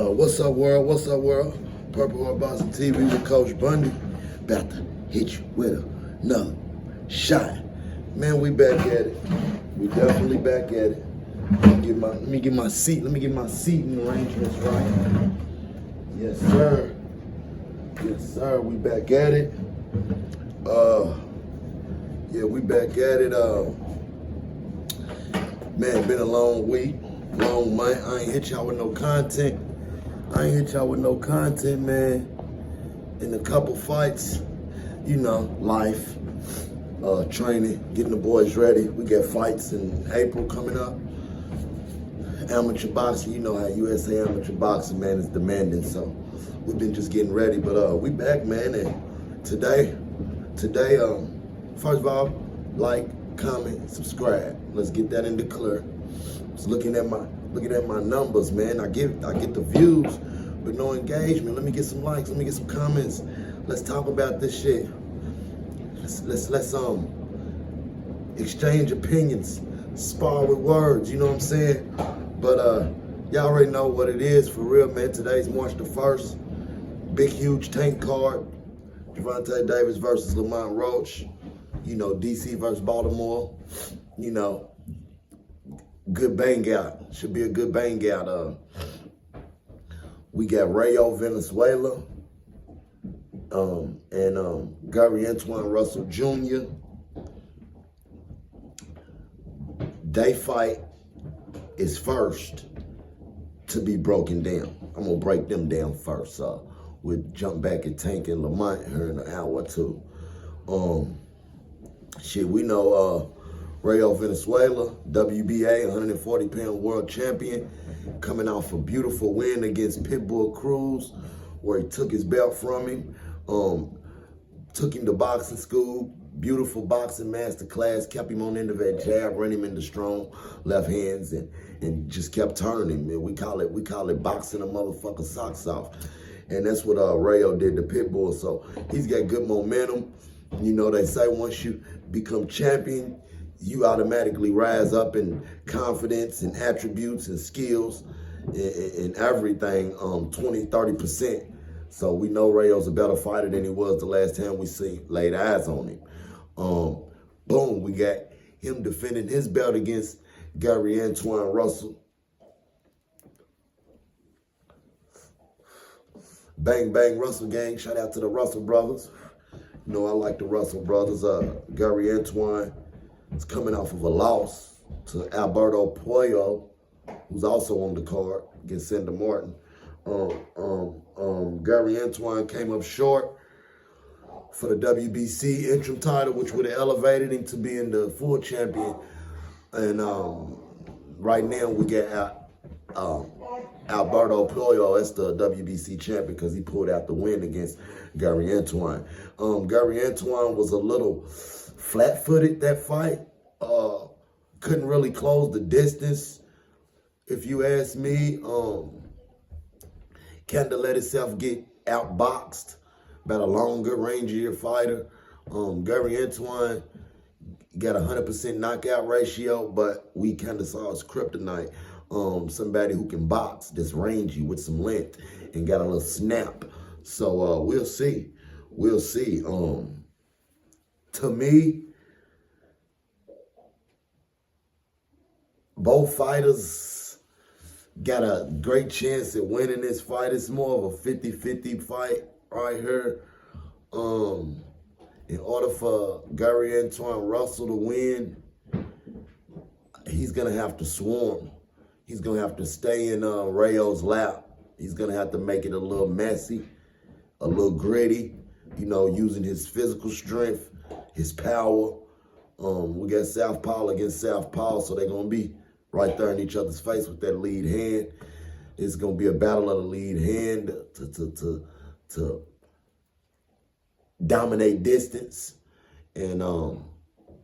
What's up, world? What's up, world? Purple Heart Boxing TV with Coach Bundy. About to hit you with another shot. Man, we back at it. We definitely back at it. Let me get my seating arrangements right. Yes, sir. Yes, sir. We back at it. Yeah, we back at it. Man, been a long week, long month. I ain't hit y'all with no content. Man. In a couple fights, you know, life, training, getting the boys ready. We got fights in April coming up. Amateur boxing, you know how USA amateur boxing, man, is demanding. So we've been just getting ready. But we back, man. And today, first of all, like, comment, subscribe. Let's get that in the clear. Just looking at my numbers, man. I get the views, but no engagement. Let me get some likes. Let me get some comments. Let's talk about this shit. Let's exchange opinions, spar with words. You know what I'm saying? But y'all already know what it is for real, man. Today's March the 1st. Big, huge tank card. Gervonta Davis versus Lamont Roach. You know, DC versus Baltimore. You know, good bang out. Should be a good bang out. We got Rayo, Valenzuela, and Antuanne Russell Jr. They fight is first to be broken down. I'm gonna break them down first. We'll jump back and Tank and Lamont here in an hour or two. We know Rayo Valenzuela, WBA 140-pound world champion, coming off a beautiful win against Pitbull Cruz, where he took his belt from him, took him to boxing school, beautiful boxing master class, kept him on into that jab, ran him into strong left hands, and just kept turning him. Man, we call it boxing a motherfucker socks off. And that's what Rayo did to Pitbull. So he's got good momentum. You know, they say once you become champion, you automatically rise up in confidence and attributes and skills and everything 20, 30%. So we know Rayo's a better fighter than he was the last time we laid eyes on him. Boom, we got him defending his belt against Antuanne Russell. Bang, bang, Russell gang. Shout out to the Russell brothers. You know, I like the Russell brothers. Antuanne is coming off of a loss to Alberto Puello, who's also on the card against Sandor Martin. Antuanne came up short for the WBC interim title, which would have elevated him to being the full champion. And right now we got Alberto Puello as the WBC champion because he pulled out the win against Antuanne. Antuanne was a little flat-footed that fight. Couldn't really close the distance, if you ask me. Kind of let himself get outboxed by a longer, rangier fighter. Antuanne got a 100% knockout ratio, but we kind of saw his kryptonite. Somebody who can box, that's rangy with some length and got a little snap. So we'll see. We'll see. To me, both fighters got a great chance at winning this fight. It's more of a 50-50 fight right here. In order for Antuanne Russell to win, he's going to have to swarm. He's going to have to stay in Rayo's lap. He's going to have to make it a little messy, a little gritty, you know, using his physical strength, his power. We got southpaw against southpaw, so they're going to be right there in each other's face with that lead hand. It's going to be a battle of the lead hand to dominate distance. And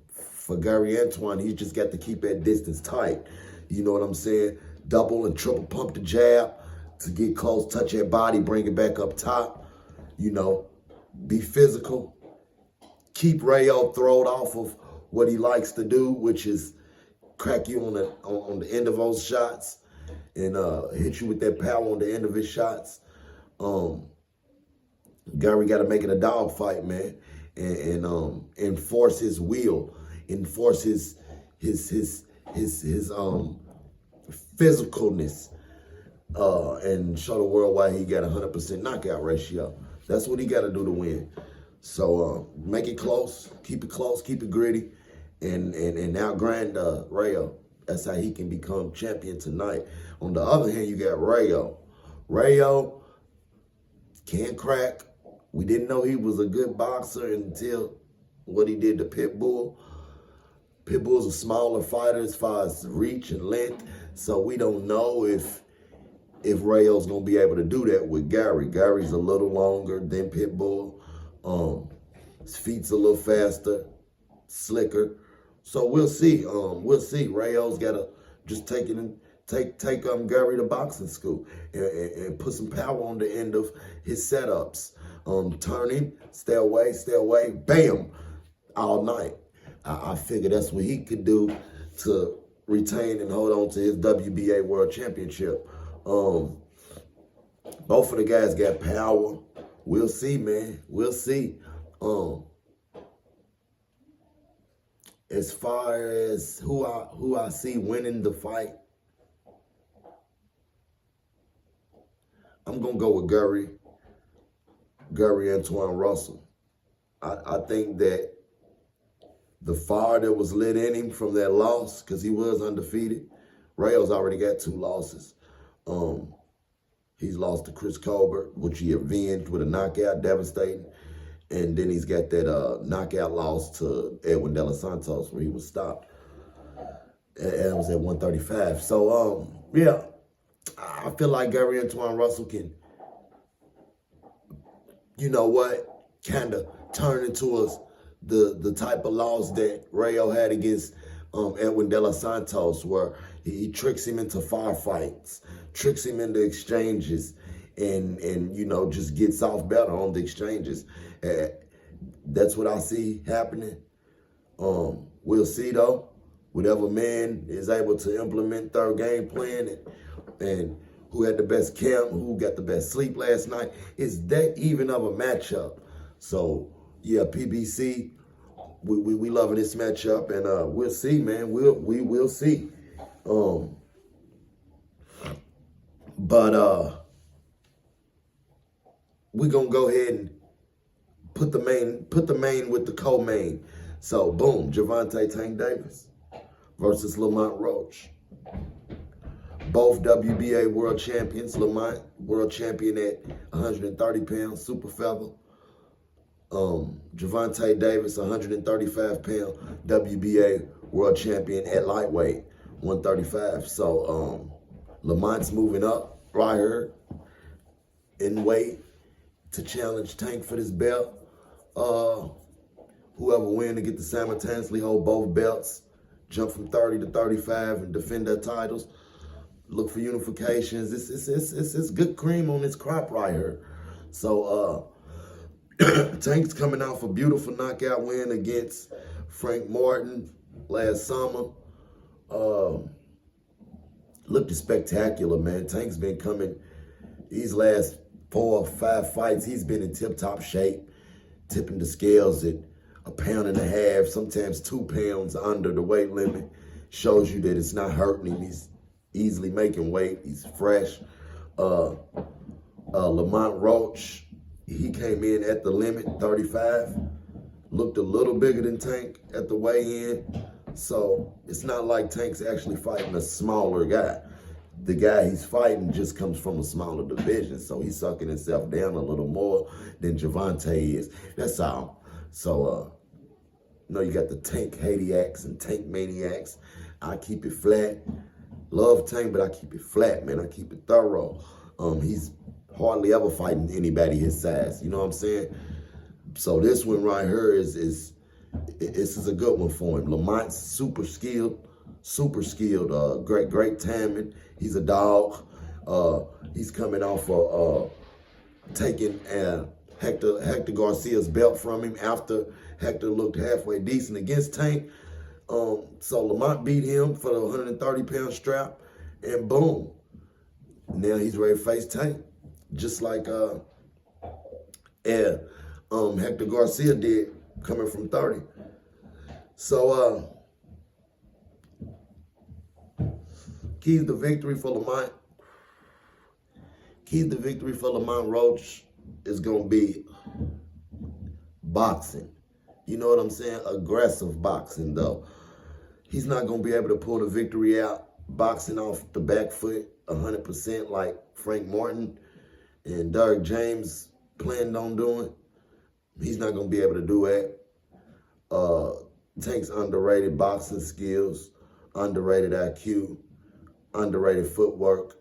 for Antuanne, he's just got to keep that distance tight. You know what I'm saying? Double and triple pump the jab to get close, touch that body, bring it back up top. You know, be physical. Keep Rayo thrown off of what he likes to do, which is crack you on the end of those shots and hit you with that power on the end of his shots. Gary got to make it a dog fight, man, and enforce his will, enforce his physicalness, and show the world why he got 100% knockout ratio. That's what he got to do to win. So make it close, keep it gritty, and outgrind Rayo. That's how he can become champion tonight. On the other hand, you got Rayo. Rayo can't crack. We didn't know he was a good boxer until what he did to Pitbull. Pitbull's a smaller fighter as far as reach and length, so we don't know if Rayo's gonna be able to do that with Gary. Gary's a little longer than Pitbull. His feet's a little faster, slicker. So we'll see. We'll see. Rayo's gotta just take Gary to boxing school and put some power on the end of his setups. Turn him, stay away, bam, all night. I figure that's what he could do to retain and hold on to his WBA World Championship. Both of the guys got power. We'll see, man. We'll see. As far as who I see winning the fight, I'm gonna go with Gary Antuanne Russell. I think that the fire that was lit in him from that loss, because he was undefeated. Rayo's already got 2 losses. He's lost to Chris Colbert, which he avenged with a knockout, devastating. And then he's got that knockout loss to Edwin De Los Santos, where he was stopped. That was at 135. So, yeah, I feel like Gary Antuanne Russell can, you know what, kind of turn into the type of loss that Rayo had against Edwin De Los Santos, where he tricks him into firefights, tricks him into exchanges, and you know, just gets off better on the exchanges. That's what I see happening. We'll see, though. Whatever man is able to implement their game plan and who had the best camp, who got the best sleep last night, it's that even of a matchup. So, yeah, PBC, we loving this matchup, and we'll see, man. We will see. But we're gonna go ahead and put the main with the co-main. So boom, Gervonta Tank Davis versus Lamont Roach. Both WBA world champions. Lamont, world champion at 130 pounds, super feather. Gervonta Davis, 135-pound WBA world champion at lightweight, 135. So Lamont's moving up right here in weight to challenge Tank for this belt. Whoever wins to get to simultaneously hold both belts, jump from 30 to 35 and defend their titles. Look for unifications. It's good cream on this crop right here. So Tank's coming off a beautiful knockout win against Frank Martin last summer. Looked spectacular, man. Tank's been coming these last 4 or 5 fights. He's been in tip-top shape, tipping the scales at 1.5 pounds, sometimes 2 pounds under the weight limit. Shows you that it's not hurting him. He's easily making weight. He's fresh. Lamont Roach, he came in at the limit, 35. Looked a little bigger than Tank at the weigh-in. So it's not like Tank's actually fighting a smaller guy. The guy he's fighting just comes from a smaller division. So he's sucking himself down a little more than Gervonta is. That's all. So, you know, you got the Tank Hadiacs and Tank Maniacs. I keep it flat. Love Tank, but I keep it flat, man. I keep it thorough. He's hardly ever fighting anybody his size. You know what I'm saying? So this one right here is a good one for him. Lamont's super skilled, great timing. He's a dog. He's coming off of taking Hector Garcia's belt from him after Hector looked halfway decent against Tank. So Lamont beat him for the 130-pound strap, and boom, Now he's ready to face Tank, just like Hector Garcia did, coming from 30. So keys to victory for Lamont. Keys to victory for Lamont Roach is gonna be boxing. You know what I'm saying? Aggressive boxing, though. He's not going to be able to pull the victory out boxing off the back foot 100% like Frank Martin and Derek James planned on doing. He's not going to be able to do that. Tank's underrated boxing skills, underrated IQ, underrated footwork.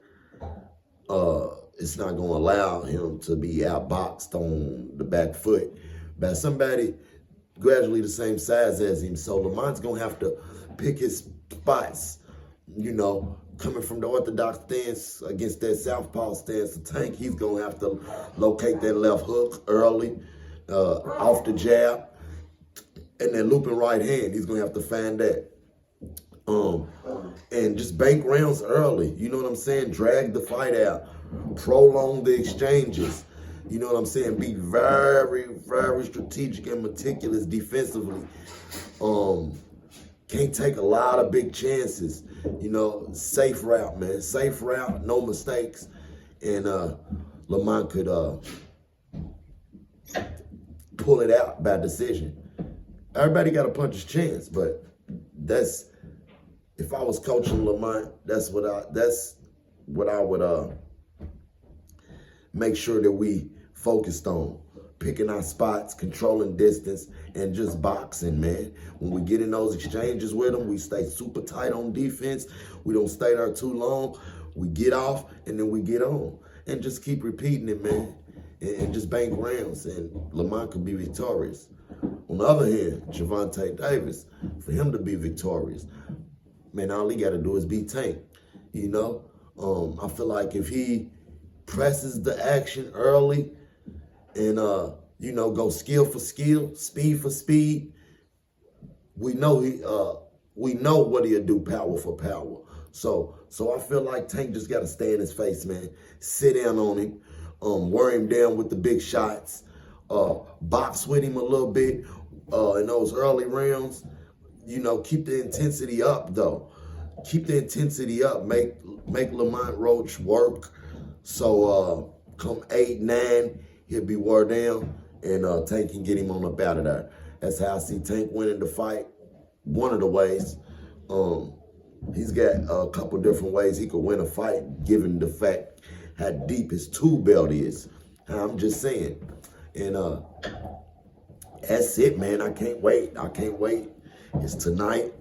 It's not going to allow him to be outboxed on the back foot by somebody gradually the same size as him. So Lamont's going to have to pick his spots, you know, coming from the orthodox stance against that southpaw stance of Tank. He's going to have to locate that left hook early, off the jab, and then looping right hand. He's going to have to find that. And just bank rounds early. You know what I'm saying? Drag the fight out. Prolong the exchanges. You know what I'm saying? Be very, very strategic and meticulous defensively. Can't take a lot of big chances. You know, safe route, man. Safe route, no mistakes. And Lamont could pull it out by decision. Everybody got a puncher's chance, but that's, if I was coaching Lamont, that's what I would make sure that we focused on. Picking our spots, controlling distance, and just boxing, man. When we get in those exchanges with them, we stay super tight on defense. We don't stay there too long. We get off, and then we get on. And just keep repeating it, man. And just bank rounds, and Lamont could be victorious. On the other hand, Gervonta Davis, for him to be victorious, man, all he got to do is beat Tank. You know, I feel like if he presses the action early and, you know, go skill for skill, speed for speed, we know what he'll do power for power. So I feel like Tank just got to stay in his face, man. Sit down on him, wear him down with the big shots, box with him a little bit in those early rounds. You know, keep the intensity up, though. Keep the intensity up. Make Lamont Roach work. So come 8, 9, he'll be wore down, and Tank can get him on up out of there. That's how I see Tank winning the fight. One of the ways. He's got a couple different ways he could win a fight, given the fact how deep his tool belt is. I'm just saying. And that's it, man. I can't wait. I can't wait. It's tonight.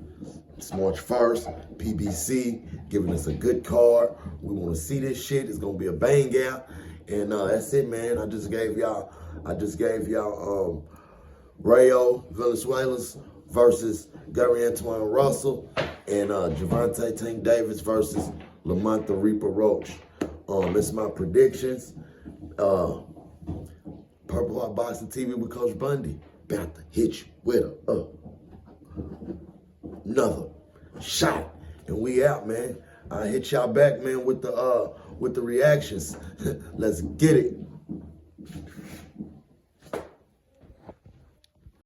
It's March 1st. PBC giving us a good card. We want to see this shit. It's gonna be a bang out. And that's it, man. I just gave y'all Rayo Valenzuela's versus Gary Antuanne Russell, and Gervonta Tank Davis versus Lamont the Reaper Roach. It's my predictions. Purple Heart Boxing TV with Coach Bundy. About to hit you with another shot. And we out, man. I hit y'all back, man, with the reactions. Let's get it.